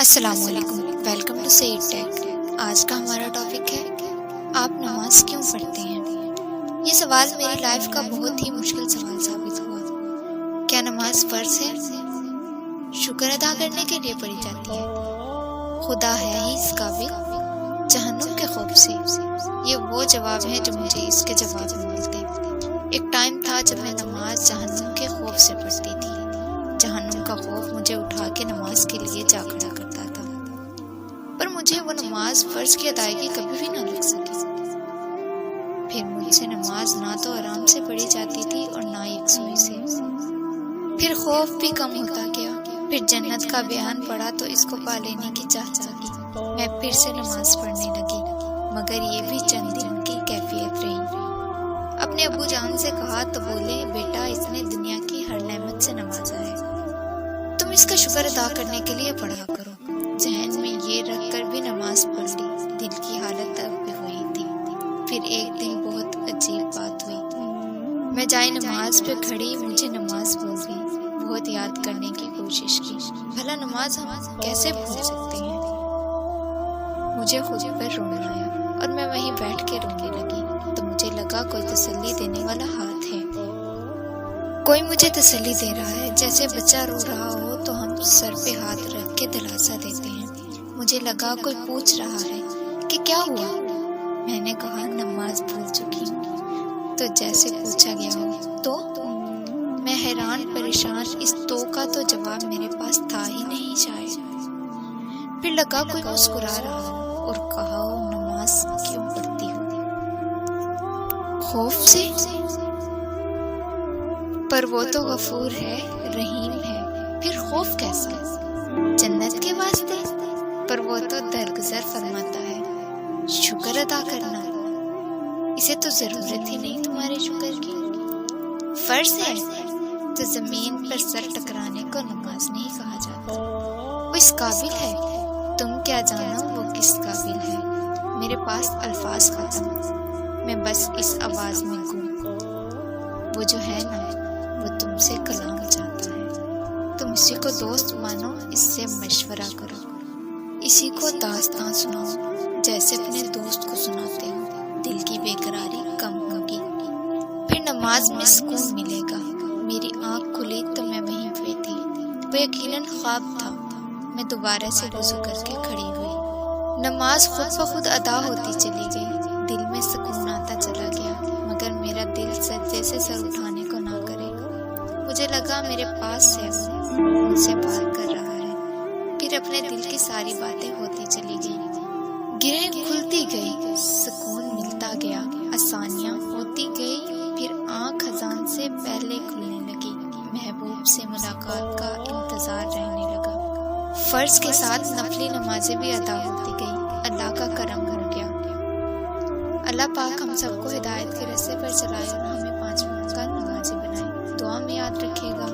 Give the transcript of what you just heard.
السلام علیکم، welcome to set ٹیک۔ آج کا ہمارا ٹاپک ہے آپ نماز کیوں پڑھتے ہیں؟ یہ سوال میری لائف کا بہت ہی مشکل سوال ثابت ہوا۔ کیا نماز فرض ہے؟ شکر ادا کرنے کے لیے پڑھی جاتی ہے؟ خدا ہے ہی اس قابل؟ جہنم کے خوف سے؟ یہ وہ جواب ہے جو مجھے اس کے جواب میں ملتے۔ ایک ٹائم تھا جب میں نماز جہنم کے خوف سے پڑھتی تھی۔ جہنم کا خوف مجھے اٹھا کے نماز کے لیے جا کھڑا کرتا تھا، پر مجھے وہ نماز فرض کی ادائیگی کبھی بھی نہ لگ سکی۔ پھر مجھ سے نماز نہ تو آرام سے پڑھی جاتی تھی اور نہ یکسوئی سے۔ پھر خوف بھی کم ہوتا گیا۔ پھر جنت کا بیان پڑھا تو اس کو پا لینے کی چاہ جاگی۔ میں پھر سے نماز پڑھنے لگی، مگر یہ بھی چند دن کی کیفیت رہی۔ اپنے ابو جان سے کہا تو بولے، بیٹا اس نے دنیا کی ہر نعمت سے نوازا ہے، تم اس کا شکر ادا کرنے کے لیے پڑھا کرو۔ ذہن میں یہ رکھ کر بھی نماز پڑھ لی۔ دل کی حالت تک بھی ہوئی تھی۔ پھر ایک دن بہت عجیب بات ہوئی۔ میں جائے نماز پہ کھڑی، مجھے نماز بھول گئی۔ بہت یاد کرنے کی کوشش کی، بھلا نماز ہم کیسے بھول سکتے ہیں؟ مجھے خود پر رونا آیا اور میں وہیں بیٹھ کے رونے لگی تو مجھے لگا کوئی تسلی دینے والا ہاتھ ہے، کوئی مجھے تسلی دے رہا ہے۔ جیسے بچہ رو رہا ہو تو ہم سر پہ ہاتھ رکھ کے دلاسا دیتے ہیں۔ مجھے لگا کوئی پوچھ رہا ہے کہ کیا ہوا؟ میں نے کہا نماز بھول چکی ہوں۔ تو جیسے پوچھا گیا ہو تو میں حیران پریشان، اس تو کا تو جواب میرے پاس تھا ہی نہیں شاید۔ پھر لگا کوئی مسکرا رہا ہو اور کہا ہو نماز کیوں پڑھتی ہو؟ خوف سے؟ پر وہ تو غفور ہے، رحیم ہے، پھر خوف کیسا؟ جنت کے واسطے؟ پر وہ تو درگزر فرماتا ہے۔ شکر ادا کرنا، اسے تو ضرورت ہی نہیں تمہارے شکر کی۔ فرض ہے تو زمین پر سر ٹکرانے کو نماز نہیں کہا جاتا۔ وہ اس قابل ہے، تم کیا جانو وہ کس قابل ہے۔ میرے پاس الفاظ ختم، میں بس اس آواز میں گم۔ وہ جو ہے نا، وہ تم سے کلام چاہتا ہے۔ تم اسی کو دوست مانو، اس سے مشورہ کرو، اسی کو داستان سناؤ جیسے اپنے دوست کو سناتے ہو۔ دل کی بے قراری کم ہوگی، پھر نماز میں سکون ملے گا۔ میری آنکھ کھلی تو میں وہیں پہ تھی۔ وہ یقیناً خواب تھا۔ میں دوبارہ سے وضو کر کے کھڑی ہوئی۔ نماز خود بخود ادا ہوتی چلی گئی۔ دل میں سکون آتا چلا گیا، مگر میرا دل سجدے سے سر اٹھانے کو نہ کرے۔ مجھے لگا میرے پاس سے مجھ سے بات کر رہا ہے۔ پھر اپنے دل کی ساری باتیں ہوتی چلی گئی، گرہیں کھلتی گئی، سکون ملتا گیا، آسانیاں ہوتی گئی۔ پھر آنکھ اذان سے پہلے کھلنے لگی۔ محبوب سے ملاقات کا انتظار رہنے لگا۔ فرض کے ساتھ نفلی نمازیں بھی ادا ہوتی گئی۔ اللہ کا کرم ہو گیا۔ اللہ پاک ہم سب کو ہدایت کے راستے پر چلائے اور ہمیں 5 وقت کا نمازی بنائے۔ دعا میں یاد رکھیے گا۔